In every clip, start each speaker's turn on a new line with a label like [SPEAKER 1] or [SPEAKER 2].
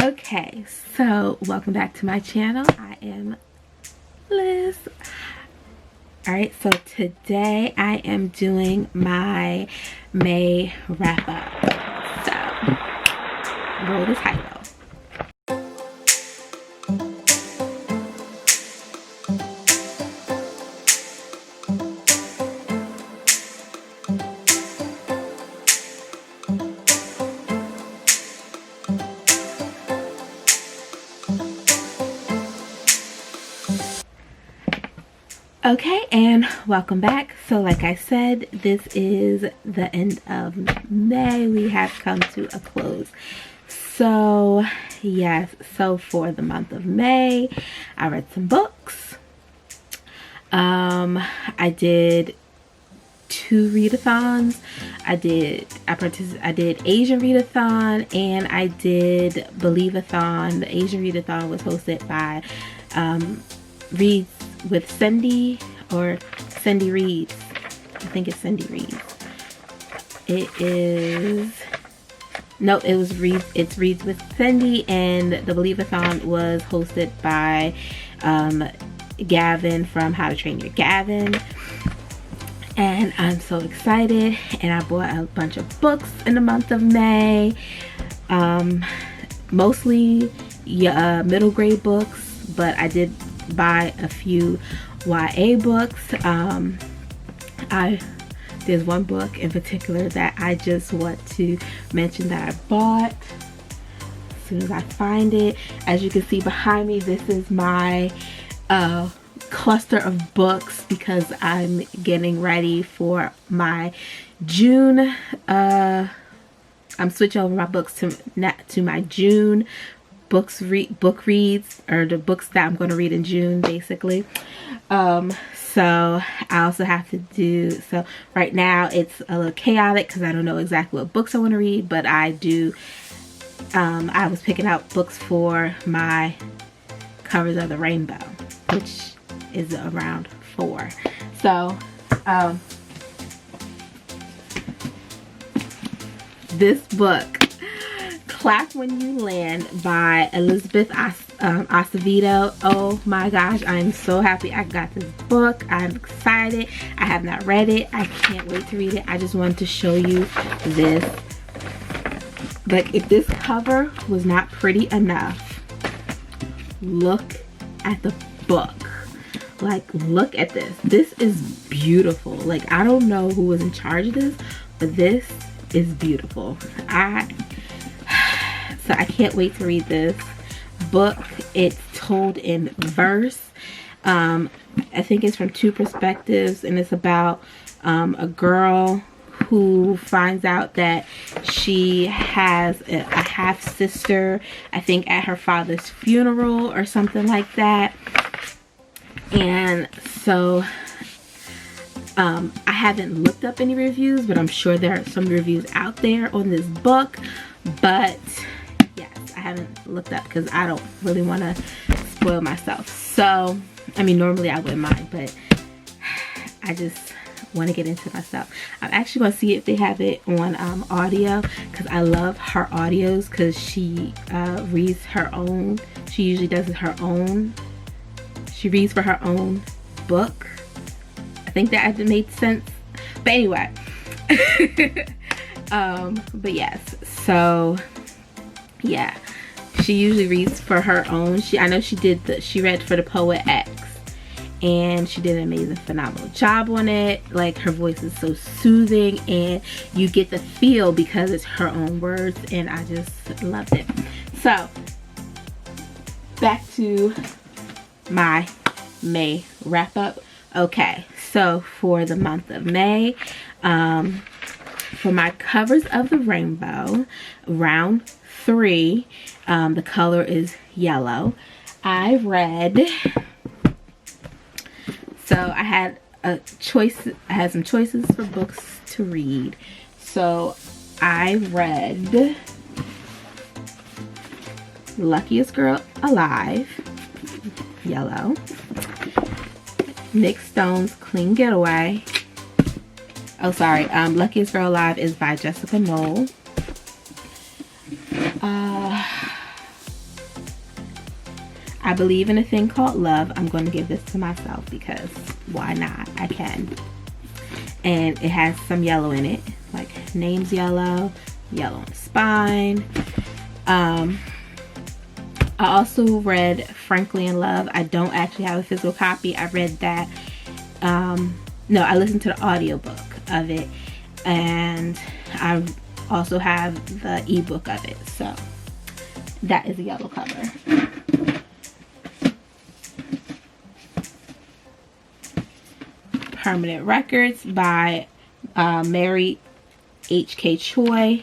[SPEAKER 1] Okay, so welcome back to my channel. I am Liz. Alright, so today I am doing my May wrap up. So, roll the title. Okay, and welcome back. So like I said, this is the end of May. We have come to a close. So yes, so for the month of May, I read some books. I did 2 readathons. I did Asian Readathon and I did Believeathon. The Asian Readathon was hosted by Reads with Cindy, or Cindy Reads. I think it's Cindy Reads. It's Reads with Cindy, and the Believeathon was hosted by Gavin from How to Train Your Gavin. And I'm so excited, and I bought a bunch of books in the month of May. Mostly middle grade books, but I did buy a few YA books. There's one book in particular that I just want to mention that I bought as soon as I find it. As you can see behind me, this is my cluster of books because I'm getting ready for my June. I'm switching over my books to my June book reads, or the books that I'm going to read in June, basically. So I also have to do, so right now it's a little chaotic because I don't know exactly what books I want to read, but I do, I was picking out books for my Covers of the Rainbow, which is around 4. So this book, Clap When You Land by Elizabeth Acevedo. Oh my gosh, I'm so happy I got this book. I'm excited. I have not read it. I can't wait to read it. I just wanted to show you this. Like, if this cover was not pretty enough, look at the book. Like, look at this. This is beautiful. Like, I don't know who was in charge of this, but this is beautiful. So I can't wait to read this book. It's told in verse. I think it's from 2 perspectives, and it's about a girl who finds out that she has a half sister, I think at her father's funeral or something like that. And so I haven't looked up any reviews, but I'm sure there are some reviews out there on this book. But I haven't looked up because I don't really want to spoil myself. So, I mean, normally I wouldn't mind, but I just want to get into myself. I'm actually going to see if they have it on audio, because I love her audios, because she reads her own. She usually does her own. She reads for her own book. I think that made sense. But anyway. But yes, so yeah, she usually reads for her own. I know she read for the Poet X, and she did an amazing, phenomenal job on it. Like, her voice is so soothing, and you get the feel because it's her own words, and I just loved it. So back to my May wrap up. Okay, so for the month of May, for my Covers of the Rainbow, round 3, the color is yellow. I read, so I had some choices for books to read. So I read Luckiest Girl Alive, yellow. Nick Stone's Clean Getaway. Oh, sorry. Luckiest Girl Alive is by Jessica Knoll. I Believe in a Thing Called Love. I'm going to give this to myself because why not? I can. And it has some yellow in it, like name's yellow on the spine. I also read Frankly in Love. I don't actually have a physical copy. I read that. No, I listened to the audiobook of it, and I also have the ebook of it. So that is a yellow cover. Permanent Records by Mary H.K. Choi,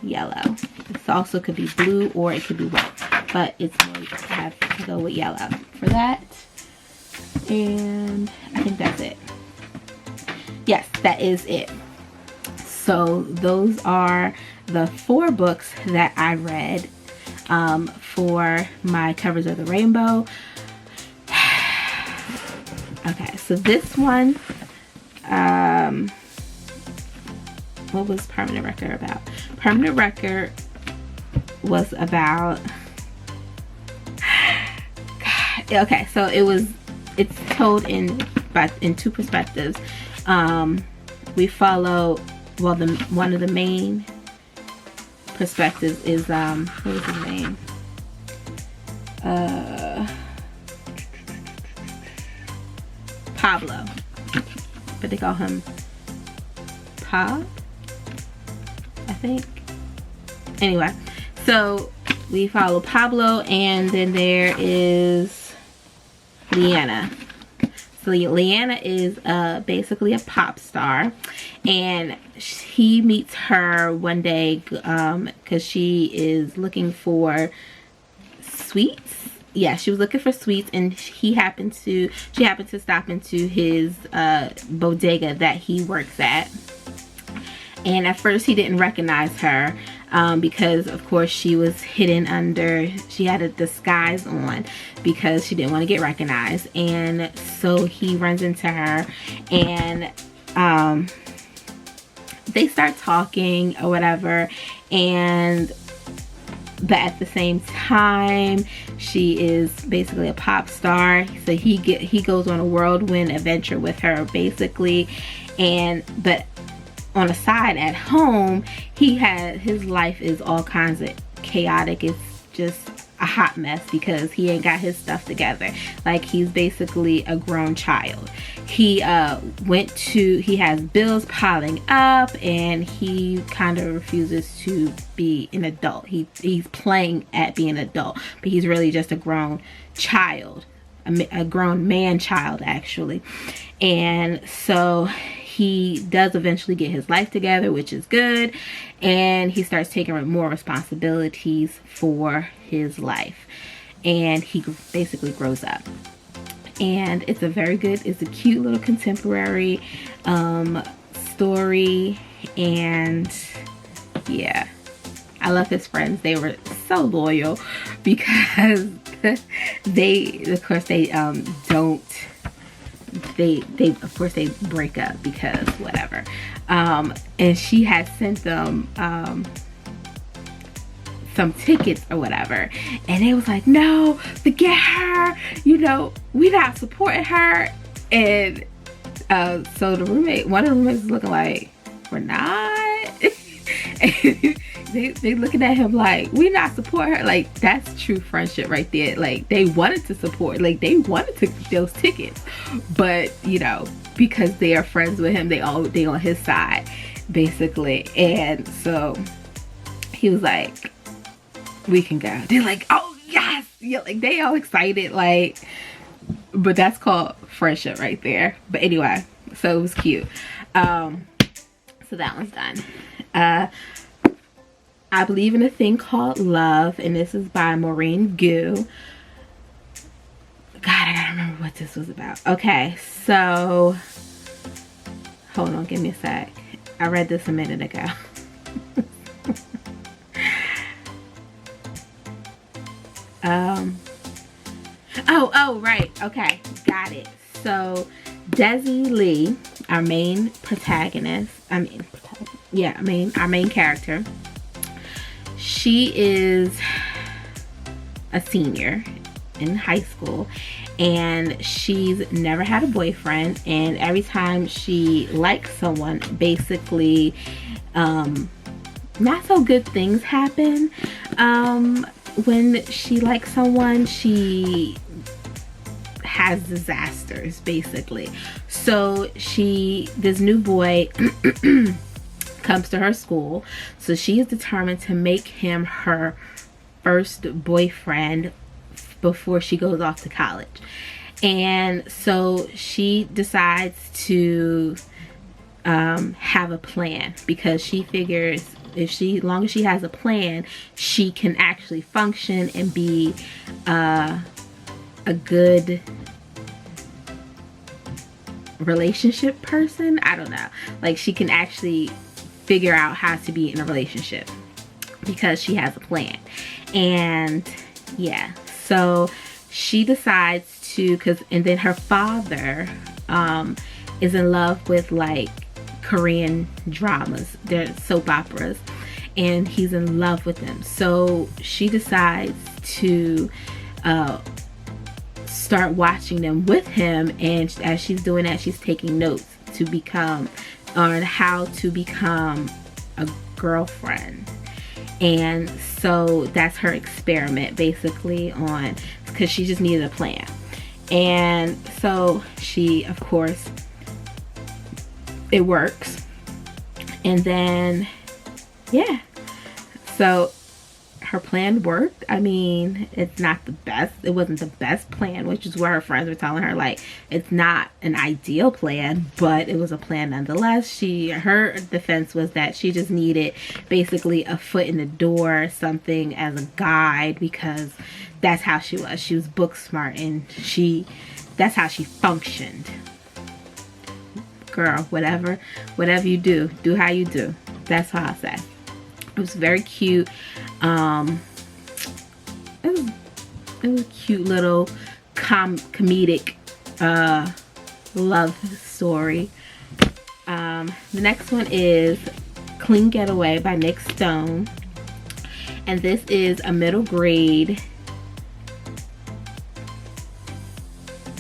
[SPEAKER 1] yellow. This also could be blue or it could be white, but it's going to have to go with yellow for that. And I think that's it. Yes, that is it. So those are the 4 books that I read for my Covers of the Rainbow. Okay, so this one, what was Permanent Record about? Permanent Record was about, God, okay, so it's told in 2 perspectives. We follow, well, one of the main perspectives is, what was his name? Pablo, but they call him Pab, I think. Anyway, so we follow Pablo, and then there is Leanna. So Leanna is basically a pop star, and he meets her one day because she is looking for sweets. Yeah, she was looking for sweets, and she happened to stop into his bodega that he works at. And at first he didn't recognize her because of course she was hidden under, she had a disguise on because she didn't want to get recognized. And so he runs into her, and they start talking or whatever, but at the same time she is basically a pop star, so he goes on a whirlwind adventure with her basically. But on the side at home, his life is all kinds of chaotic. It's just a hot mess because he ain't got his stuff together. Like, he's basically a grown child. He has bills piling up, and he kind of refuses to be an adult. He's playing at being an adult, but he's really just a grown child, a grown man child actually. And so he does eventually get his life together, which is good, and he starts taking more responsibilities for his life, and he basically grows up. And it's a cute little contemporary story, and yeah, I love his friends. They were so loyal because they of course they break up because whatever. And she had sent them some tickets or whatever, and they was like, no, forget her, we not supporting her. And so one of the roommates was looking like, we're not. And they looking at him like, we not support her. Like, that's true friendship right there. Like, they wanted to support, like they wanted to get those tickets, but because they are friends with him, they on his side basically. And so he was like, we can go. They're like, oh yes, yeah, like they all excited, like, but that's called friendship right there. But anyway, so it was cute. So that one's done. I Believe in a Thing Called Love, and this is by Maureen Gu. God, I gotta remember what this was about. Okay, so hold on, give me a sec. I read this a minute ago. Oh, right. Okay, got it. So Desi Lee, our main protagonist, our main character, she is a senior in high school, and she's never had a boyfriend, and every time she likes someone, basically not so good things happen. When she likes someone, she has disasters basically. So this new boy comes to her school, so she is determined to make him her first boyfriend before she goes off to college. And so she decides to have a plan, because she figures as long as she has a plan, she can actually function and be a good relationship person. I don't know, like she can actually figure out how to be in a relationship because she has a plan. And yeah, so she decides to, and then her father is in love with like Korean dramas, they're soap operas, and he's in love with them. So she decides to start watching them with him, and as she's doing that, she's taking notes to become on how to become a girlfriend. And so that's her experiment basically, on because she just needed a plan. And so she, of course, it works. And then yeah, so her plan worked. I mean, it's not the best, it wasn't the best plan, which is where her friends were telling her like it's not an ideal plan, but it was a plan nonetheless. Her defense was that she just needed basically a foot in the door, something as a guide, because that's how she was book smart, and that's how she functioned. Girl, whatever you do how you do. That's how I say. It was very cute. It was a cute little comedic love story. The next one is Clean Getaway by Nick Stone, and this is a middle grade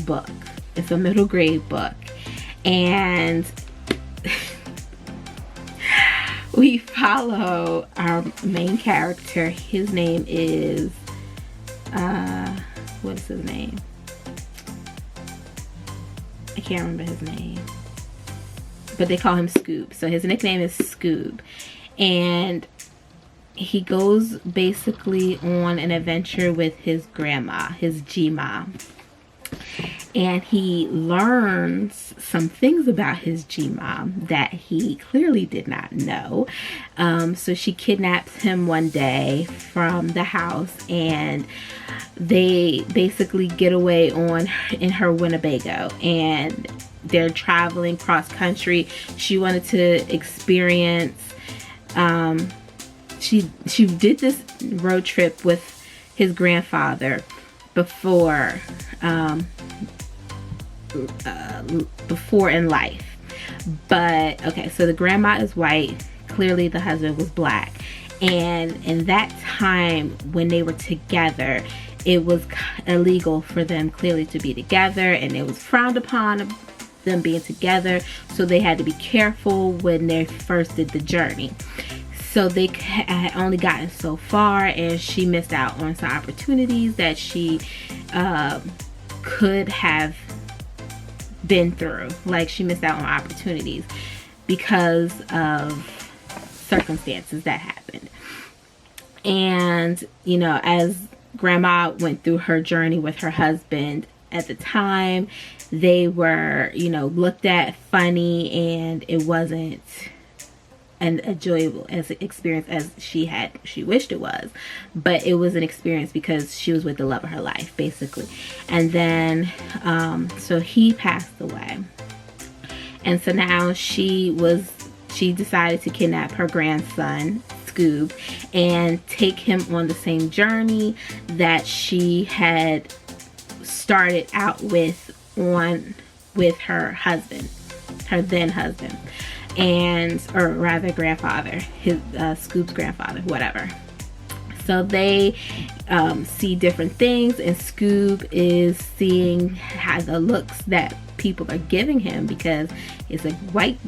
[SPEAKER 1] book. It's a middle grade book, and we follow our main character. His name is what is his name? I can't remember his name, but they call him Scoob. So his nickname is Scoob, and he goes basically on an adventure with his grandma, his G-mom. And he learns some things about his G-mom that he clearly did not know. So she kidnaps him one day from the house, and they basically get away in her Winnebago, and they're traveling cross country. She wanted to experience, she did this road trip with his grandfather before in life. But okay, so the grandma is white, clearly the husband was black, and in that time when they were together, it was illegal for them clearly to be together, and it was frowned upon them being together, so they had to be careful when they first did the journey. So they had only gotten so far, and she missed out on some opportunities that she could have been through. Like, she missed out on opportunities because of circumstances that happened. And, you know, as grandma went through her journey with her husband, at the time, they were, you know, looked at funny, and it wasn't an enjoyable experience as she wished it was, but it was an experience because she was with the love of her life basically. And then so he passed away, and so now she decided to kidnap her grandson Scoob and take him on the same journey that she had started out with her husband, her then husband, or rather grandfather, his Scoob's grandfather, whatever. So they see different things, and Scoob is seeing how the looks that people are giving him, because it's a white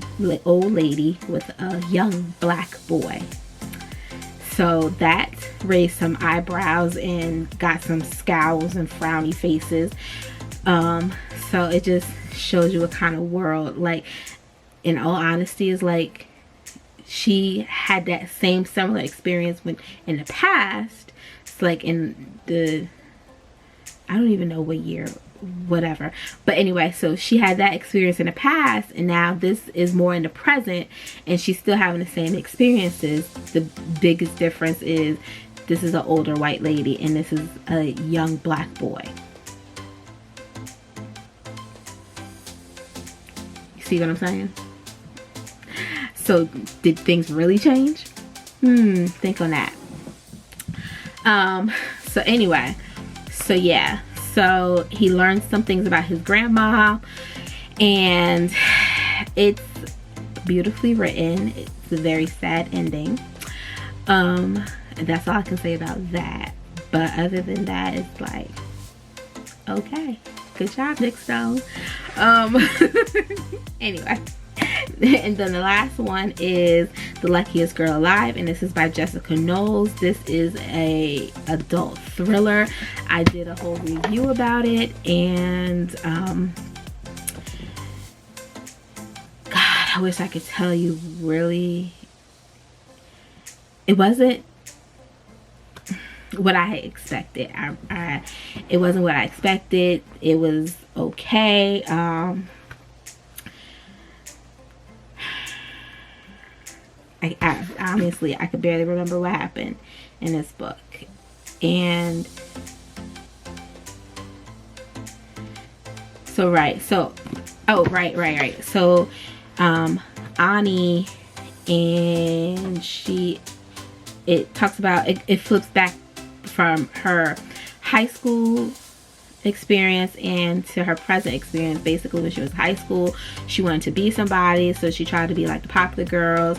[SPEAKER 1] old lady with a young black boy. So that raised some eyebrows and got some scowls and frowny faces. So it just shows you what kind of world, like, in all honesty, is like she had that same similar experience when in the past. It's like in the, I don't even know what year, whatever, but anyway, so she had that experience in the past, and now this is more in the present, and she's still having the same experiences. The biggest difference is this is an older white lady and this is a young black boy. You see what I'm saying? So did things really change? Think on that. So anyway, so yeah, so he learned some things about his grandma, and it's beautifully written. It's a very sad ending. And that's all I can say about that. But other than that, it's like, okay, good job, Nick Stone. Anyway. And then the last one is The Luckiest Girl Alive, and this is by Jessica Knowles. This is a adult thriller. I did a whole review about it, and God, I wish I could tell you really, it wasn't what I expected. It wasn't what I expected. It was okay. I honestly, I could barely remember what happened in this book. And so, right. So Ani, and it talks about, it flips back from her high school experience and to her present experience. Basically, when she was in high school, she wanted to be somebody, so she tried to be like the popular girls.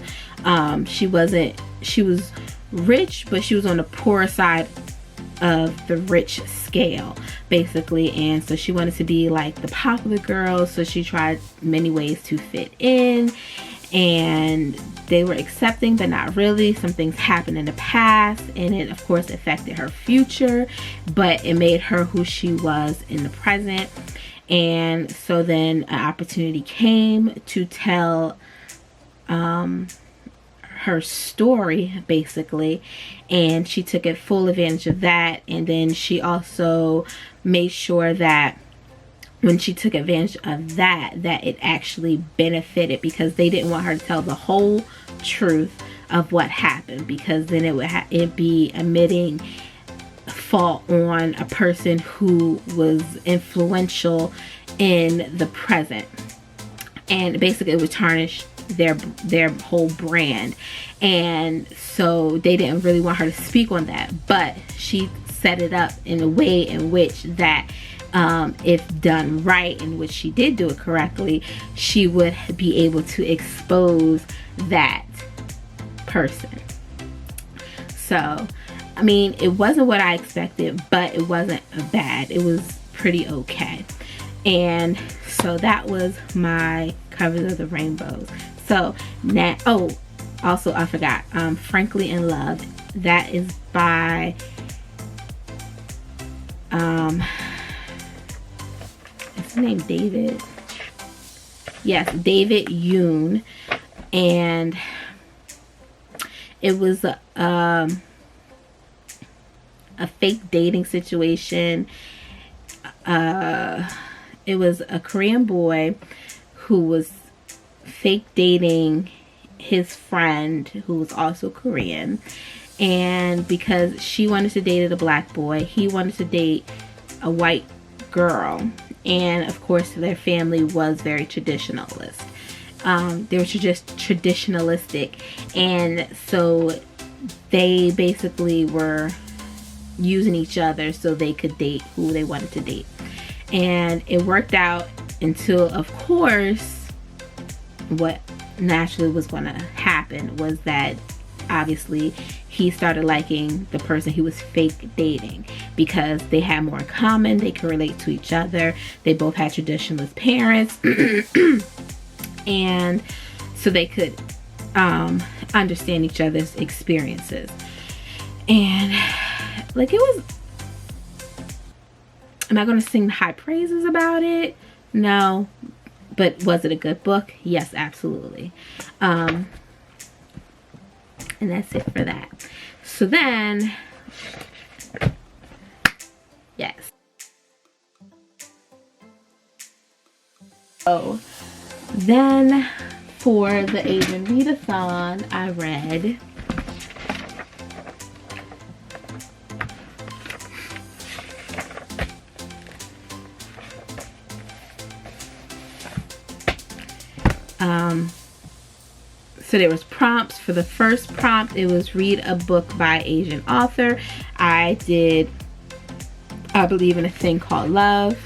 [SPEAKER 1] She was rich, but she was on the poorer side of the rich scale, basically, and so she wanted to be like the popular girls, so she tried many ways to fit in, and they were accepting but not really. Some things happened in the past, and it of course affected her future, but it made her who she was in the present. And so then an opportunity came to tell her story, basically, and she took a full advantage of that. And then she also made sure that when she took advantage of that it actually benefited, because they didn't want her to tell the whole truth of what happened, because then it would be admitting fault on a person who was influential in the present, and basically it would tarnish their whole brand. And so they didn't really want her to speak on that, but she set it up in a way in which that if done right, in which she did do it correctly, she would be able to expose that person. So I mean, it wasn't what I expected, but it wasn't bad. It was pretty okay. And so that was my Covers of the Rainbows. So now, oh, also I forgot, Frankly in Love. That is by what's his name? David. Yes, David Yoon. And it was a fake dating situation. It was a Korean boy who was fake dating his friend who was also Korean, and because she wanted to date a black boy, he wanted to date a white girl. And of course their family was very traditionalist. They were just traditionalistic, and so they basically were using each other so they could date who they wanted to date. And it worked out until, of course, what naturally was going to happen was that obviously he started liking the person he was fake dating because they had more in common. They could relate to each other. They both had traditionalist parents. And so they could understand each other's experiences. And like, it was, am I going to sing high praises about it? No. But was it a good book? Yes, absolutely. And that's it for that. So then, yes. So then for the Asian Readathon, I read so there was prompts. For the first prompt, it was read a book by Asian author. I did I Believe in a Thing Called Love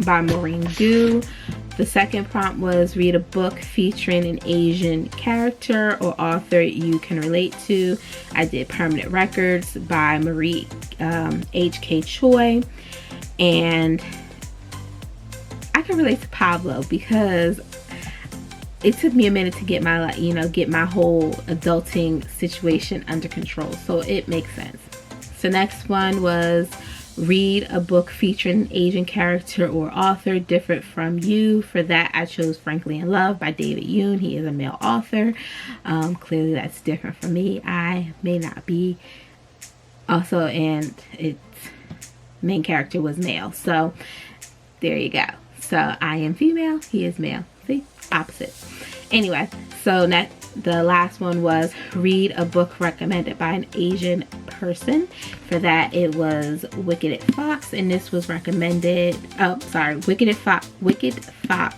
[SPEAKER 1] by Maureen Gu. The second prompt was read a book featuring an Asian character or author you can relate to. I did Permanent Records by Marie H.K. Choi. And I can relate to Pablo because it took me a minute to get my, get my whole adulting situation under control. So it makes sense. So next one was read a book featuring an Asian character or author different from you. For that, I chose Frankly in Love by David Yoon. He is a male author. Clearly that's different from me. I may not be. Also, and its main character was male. So there you go. So I am female, he is male. See? Opposite. Anyway, so the last one was read a book recommended by an Asian person. For that, it was Wicked Fox, and this was recommended, Wicked Fox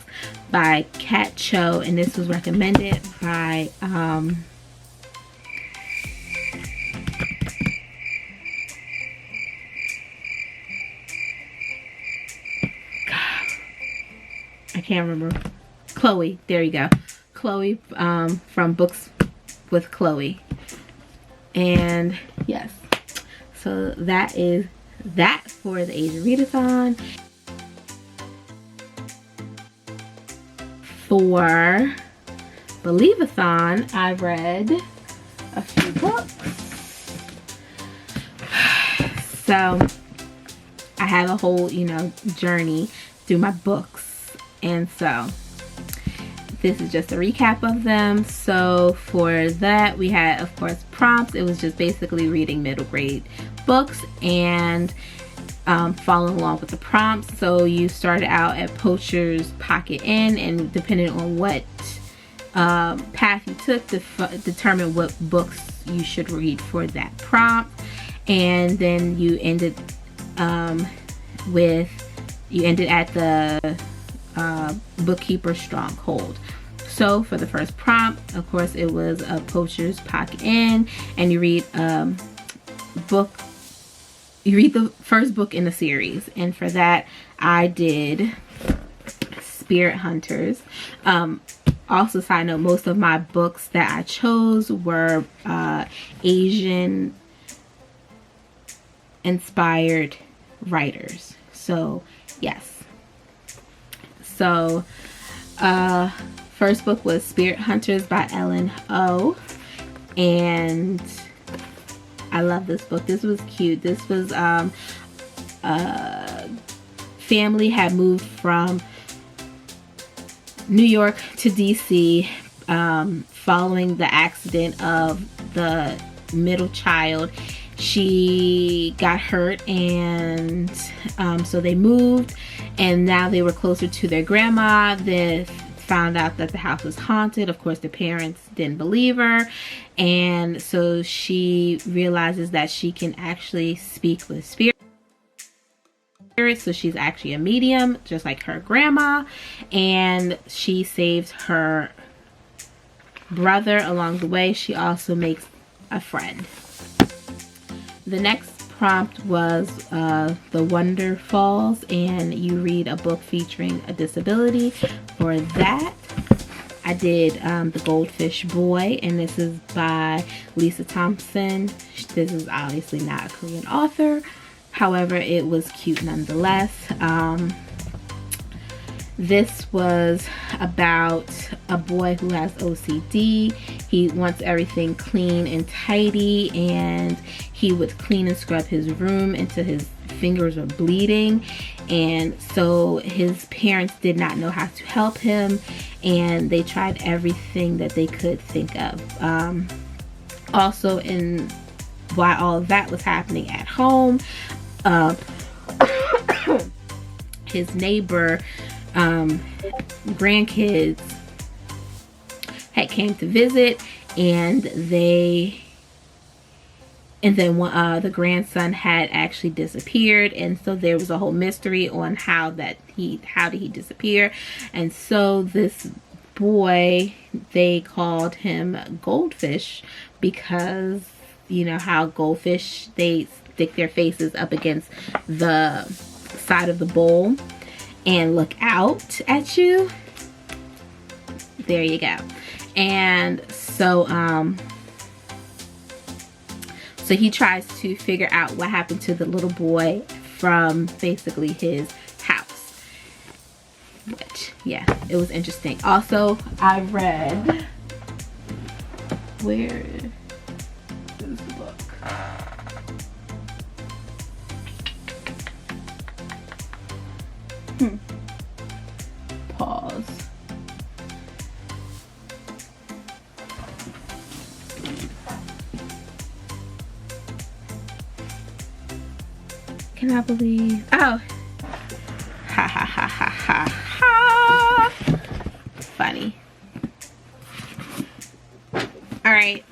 [SPEAKER 1] by Kat Cho, and this was recommended by I can't remember. Chloe, there you go. Chloe from Books with Chloe. And yes, so that is that for the Asian Readathon. For Believeathon, I read a few books. So I have a whole, journey through my books. And so this is just a recap of them. So for that, we had, of course, prompts. It was just basically reading middle grade books and following along with the prompts. So you started out at Poacher's Pocket Inn, and depending on what path you took, determine what books you should read for that prompt. And then you ended at the Bookkeeper Stronghold. So for the first prompt, of course, it was a Poacher's Pocket Inn, and you read the first book in the series. And for that, I did Spirit Hunters. Also, side note, most of my books that I chose were Asian inspired writers. So yes. So first book was Spirit Hunters by Ellen O, and I love this book. This was cute. This was family had moved from New York to DC following the accident of the middle child. She got hurt, and so they moved, and now they were closer to their grandma. They found out that the house was haunted. Of course, the parents didn't believe her, and so she realizes that she can actually speak with spirits. So she's actually a medium, just like her grandma, and she saves her brother along the way. She also makes a friend. The next prompt was The Wonder Falls, and you read a book featuring a disability. For that, I did The Goldfish Boy, and this is by Lisa Thompson. This is obviously not a Korean author, however it was cute nonetheless. This was about a boy who has OCD. He wants everything clean and tidy, and he would clean and scrub his room until his fingers were bleeding. And so his parents did not know how to help him, and they tried everything that they could think of. Also, while all of that was happening at home, his neighbor grandkids had came to visit, and then the grandson had actually disappeared, and so there was a whole mystery on how did he disappear. And so this boy, they called him Goldfish, because you know how goldfish, they stick their faces up against the side of the bowl and look out at you. There you go. And so so he tries to figure out what happened to the little boy from basically his house, which, yeah, it was interesting. Also, I read, where is the book? Pause. Can I believe? Oh, ha ha ha ha ha ha. Funny. All right.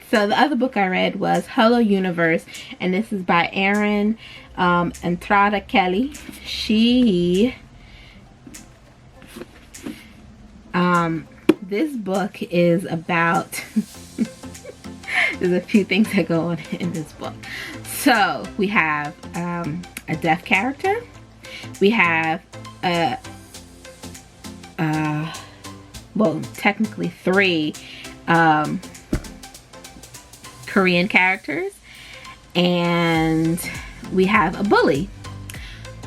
[SPEAKER 1] So the other book I read was Hello Universe, and this is by Erin Entrada Kelly. This book is about there's a few things that go on in this book. So we have a deaf character, we have well, technically 3 Korean characters, and we have a bully.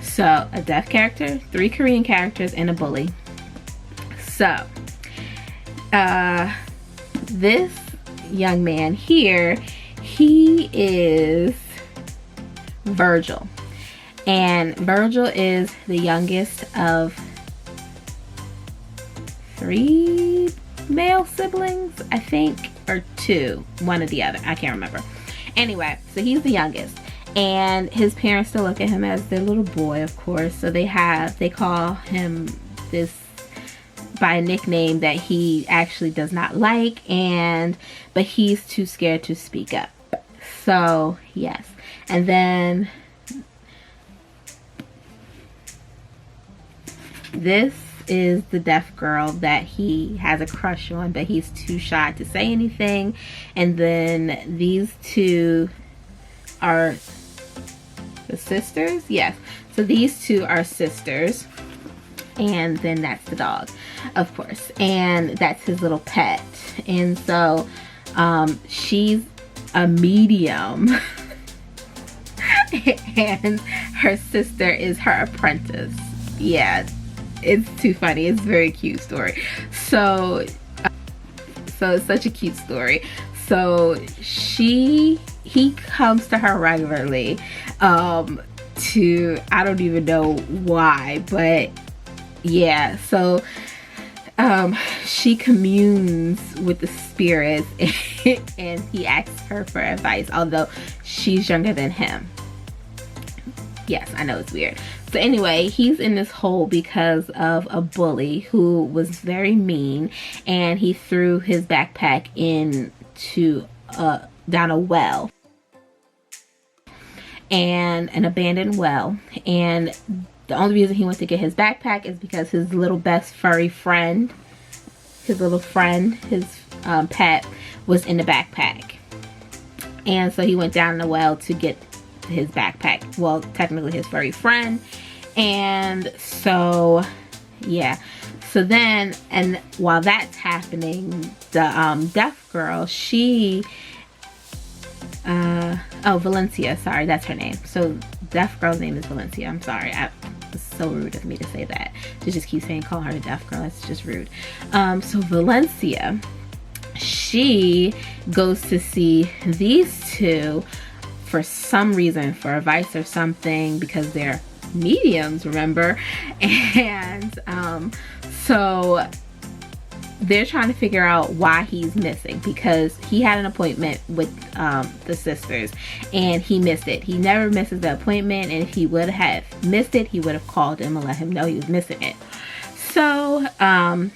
[SPEAKER 1] So a deaf character, 3 Korean characters, and a bully. So this young man here, he is Virgil, and Virgil is the youngest of 3 male siblings, I think, or 2, one or the other, I can't remember. Anyway, so he's the youngest, and his parents still look at him as their little boy, of course. So they call him this by a nickname that he actually does not like, but he's too scared to speak up. So yes, and then this is the deaf girl that he has a crush on, but he's too shy to say anything. And then these 2 are the sisters. Yes, so these 2 are sisters, and then that's the dog, of course, and that's his little pet. And so she's a medium and her sister is her apprentice. Yeah, it's too funny. It's a very cute story. So it's such a cute story. So he comes to her regularly to, I don't even know why, but yeah, so she communes with the spirits and he asks her for advice, although she's younger than him. Yes, I know, it's weird. So anyway, he's in this hole because of a bully who was very mean, and he threw his backpack into down a well, and an abandoned well. And the only reason he went to get his backpack is because his little best furry friend, his pet, was in the backpack. And so he went down the well to get his backpack. Well, technically his furry friend. And so, yeah. So then, and while that's happening, the deaf girl, she oh, Valencia, sorry, that's her name. So deaf girl's name is Valencia. I'm sorry, it's so rude of me to say that, to just keep saying call her a deaf girl. That's just rude. So Valencia, she goes to see these two for some reason, for advice or something, because they're mediums, remember? And so they're trying to figure out why he's missing, because he had an appointment with the sisters and he missed it. He never misses the appointment, and if he would have missed it, he would have called him and let him know he was missing it. So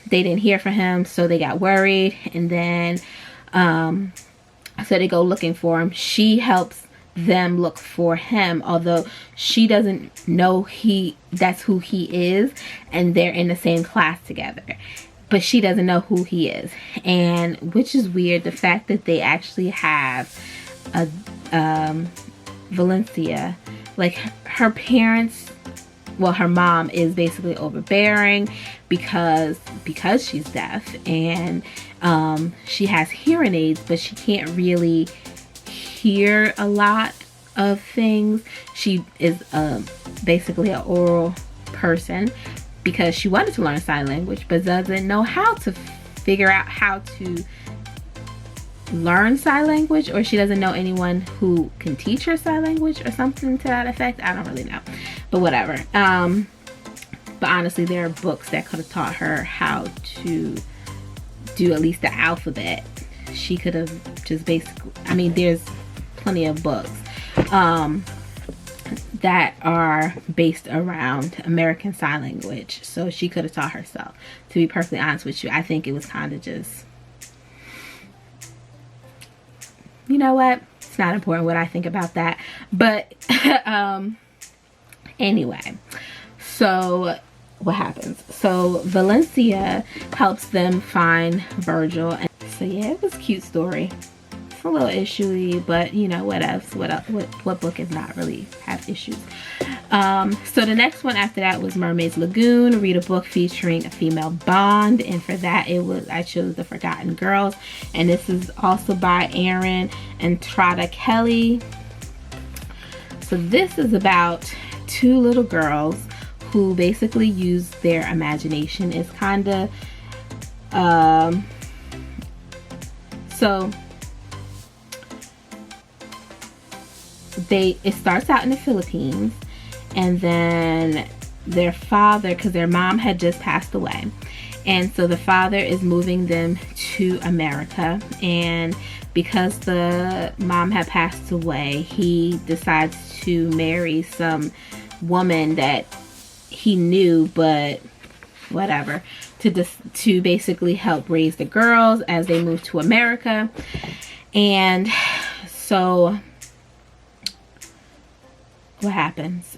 [SPEAKER 1] they didn't hear from him, so they got worried, and then so they go looking for him. She helps them look for him, although she doesn't know that's who he is, and they're in the same class together, but she doesn't know who he is. And which is weird, the fact that they actually have a Valencia, like her parents, well, her mom is basically overbearing because she's deaf, and she has hearing aids, but she can't really hear a lot of things. She is basically an oral person because she wanted to learn sign language, but doesn't know how to figure out how to learn sign language, or she doesn't know anyone who can teach her sign language or something to that effect. I don't really know, but whatever. But honestly, there are books that could have taught her how to do at least the alphabet. She could have just basically, I mean, there's plenty of books that are based around American Sign Language, so she could have taught herself. To be perfectly honest with you, I think it was kind of just, you know what, it's not important what I think about that. But anyway, so what happens? So Valencia helps them find Virgil, and so yeah, it was a cute story. It's a little issue-y, but you know, what else? What book is not really have issues? So the next one after that was Mermaid Lagoon. Read a book featuring a female bond, and for that I chose The Forgotten Girls, and this is also by Aaron and Trada Kelly. So this is about two little girls who basically use their imagination. It's kind of so it starts out in the Philippines, and then their father, because their mom had just passed away, and so the father is moving them to America, and because the mom had passed away, he decides to marry some woman that he knew, but whatever, to basically help raise the girls as they move to America. And so what happens?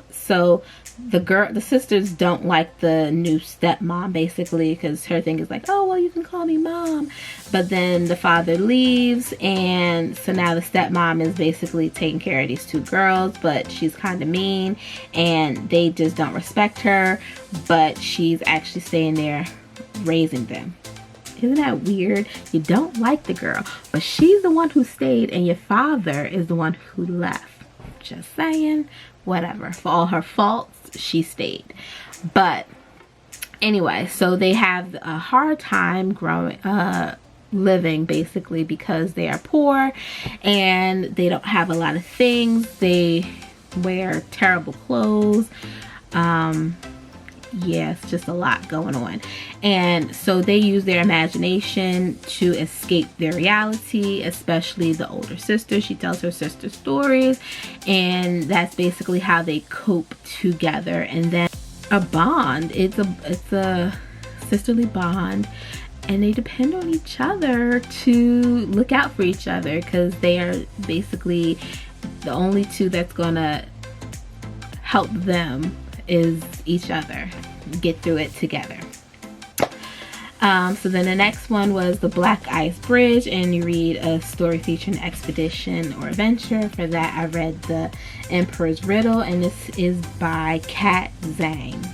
[SPEAKER 1] So the sisters don't like the new stepmom, basically, because her thing is like, oh, well, you can call me mom. But then the father leaves, and so now the stepmom is basically taking care of these two girls, but she's kind of mean, and they just don't respect her, but she's actually staying there raising them. Isn't that weird? You don't like the girl, but she's the one who stayed, and your father is the one who left. Just saying. Whatever. For all her faults, she stayed. But anyway, so they have a hard time living, basically, because they are poor and they don't have a lot of things. They wear terrible clothes. Yeah, it's just a lot going on. And so they use their imagination to escape their reality, especially the older sister. She tells her sister stories, and that's basically how they cope together. And then a bond, it's a sisterly bond, and they depend on each other to look out for each other, because they are basically the only two that's gonna help them is each other get through it together. So then the next one was The Black Ice Bridge, and you read a story featuring expedition or adventure. For that, I read The Emperor's Riddle, and this is by Kat Zhang.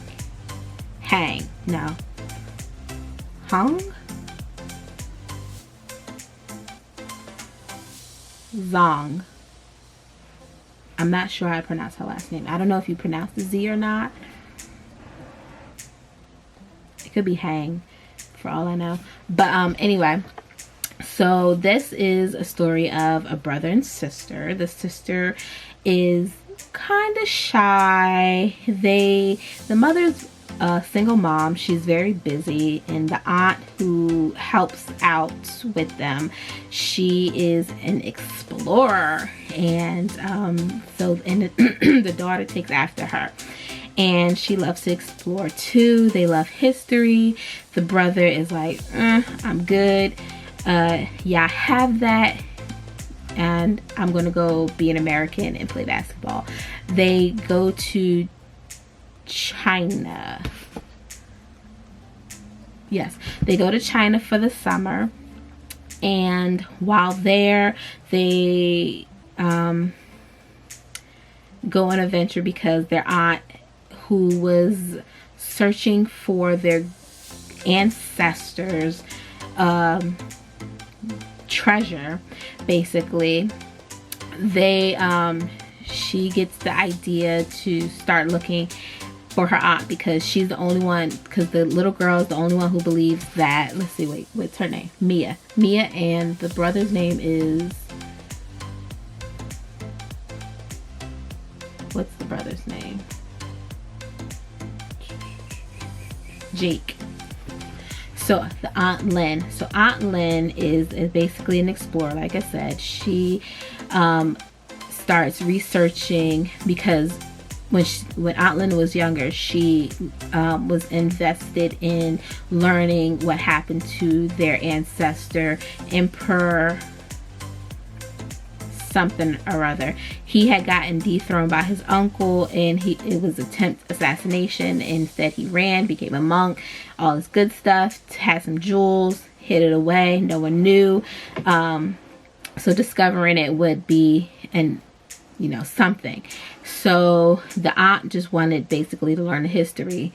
[SPEAKER 1] Hang. No. Hong? Zong. I'm not sure how I pronounce her last name. I don't know if you pronounce the Z or not. It could be Hang, for all I know. But anyway, so this is a story of a brother and sister. The sister is kind of shy. The mother's a single mom. She's very busy, and the aunt who helps out with them, she is an explorer, and the daughter takes after her, and she loves to explore too. They love history. The brother is like, I'm good. Yeah, I have that, and I'm gonna go be an American and play basketball. They go to China. Yes, they go to China for the summer, and while there, they go on a venture because their aunt, who was searching for their ancestors' treasure, basically, she gets the idea to start looking for her aunt, because she's the only one, because the little girl is the only one who believes that, let's see, wait, what's her name? Mia, and the brother's name is, what's the brother's name? Jake. So the Aunt Lynn. So Aunt Lynn is basically an explorer. Like I said, she starts researching, because when Aunt Lynn was younger, she was invested in learning what happened to their ancestor, Emperor something or other. He had gotten dethroned by his uncle, and it was attempt assassination. Instead, he ran, became a monk, all this good stuff, had some jewels, hid it away, no one knew. So discovering it would be something. So the aunt just wanted basically to learn the history,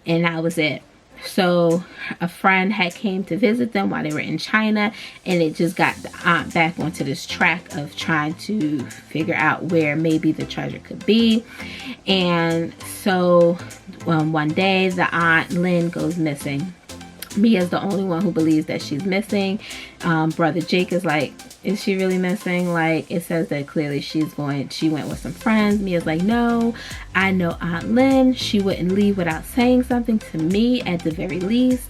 [SPEAKER 1] and that was it. So a friend had came to visit them while they were in China, and it just got the aunt back onto this track of trying to figure out where maybe the treasure could be. And so one day the Aunt Lynn goes missing. Mia's the only one who believes that she's missing. Brother Jake is like, is she really missing? Like, it says that clearly she went with some friends. Mia's like, no, I know Aunt Lynn. She wouldn't leave without saying something to me at the very least.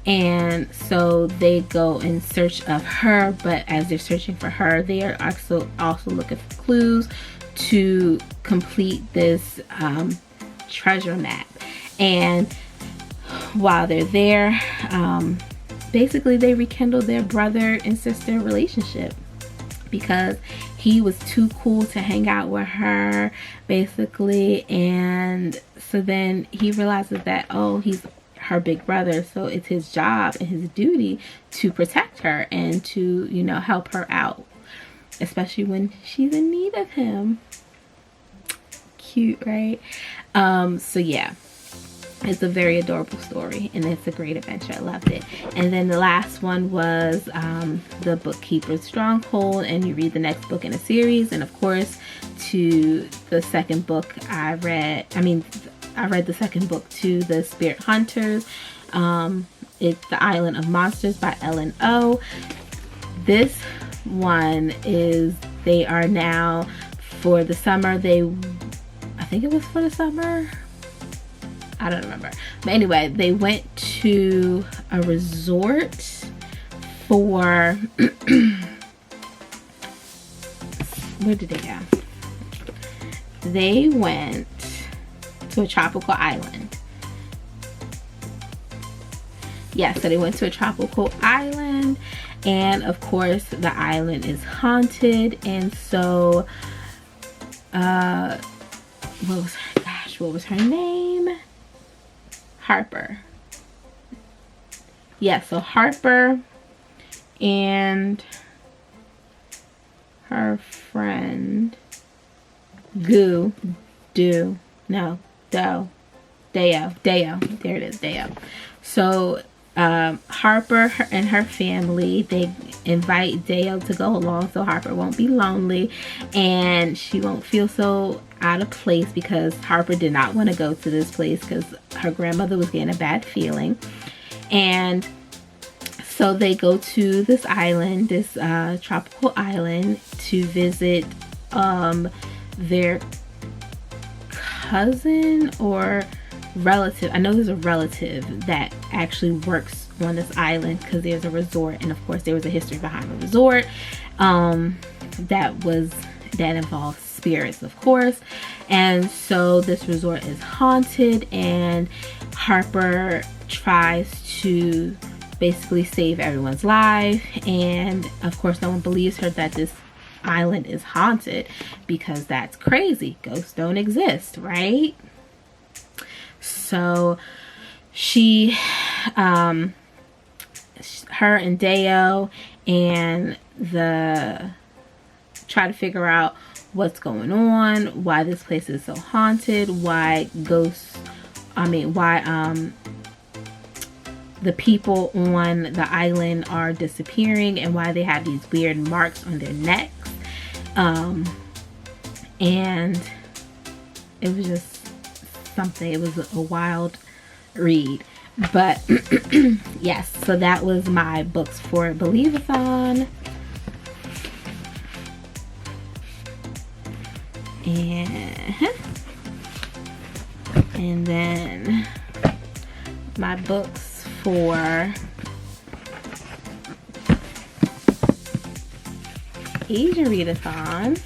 [SPEAKER 1] And so they go in search of her, but as they're searching for her, they are also looking for clues to complete this treasure map. And while they're there, basically they rekindle their brother and sister relationship, because he was too cool to hang out with her, basically. And so then he realizes that, oh, he's her big brother, so it's his job and his duty to protect her and to, help her out, especially when she's in need of him. Cute, right? So yeah, it's a very adorable story, and it's a great adventure. I loved it. And then the last one was The Bookkeeper's Stronghold, and you read the next book in a series. And of course, to the second book I read the second book to The Spirit Hunters. It's The Island of Monsters by Ellen O. This one is, they are now for the summer. I think it was for the summer. I don't remember. But anyway, they went to a resort for where did they go? They went to a tropical island. Yeah, so they went to a tropical island, and of course the island is haunted. And so what was her name? Harper. Yeah, so Harper and her friend Do. Deo. There it is, Deo. So Harper and her family, they invite Deo to go along so Harper won't be lonely and she won't feel so out of place, because Harper did not want to go to this place because her grandmother was getting a bad feeling. And so they go to this island, this tropical island, to visit their cousin or relative. I know there's a relative that actually works on this island because there's a resort, and of course there was a history behind the resort that involves spirits, of course. And so this resort is haunted, and Harper tries to basically save everyone's life, and of course no one believes her that this island is haunted, because that's crazy. Ghosts don't exist, right? So she her and Deo and try to figure out what's going on, why this place is so haunted, why the people on the island are disappearing, and why they have these weird marks on their necks. And it was just something. It was a wild read. But yes, so that was my books for Believeathon. And then my books for Asian Readathon,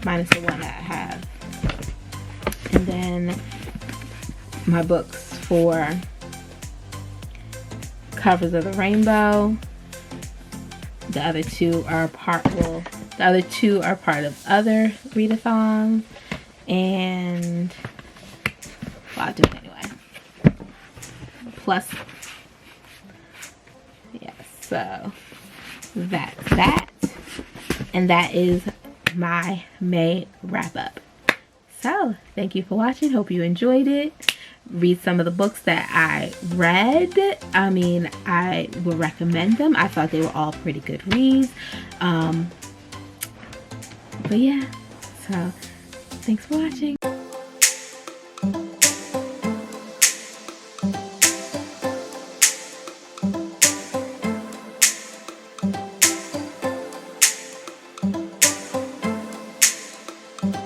[SPEAKER 1] minus the one that I have. And then my books for Covers of the Rainbow. The other two are part of other readathons, and well, I'll do it anyway. Plus, yes, so that's that, and that is my May wrap up. So thank you for watching. Hope you enjoyed it. Read some of the books that I read. I mean, I would recommend them. I thought they were all pretty good reads. But yeah, so thanks for watching.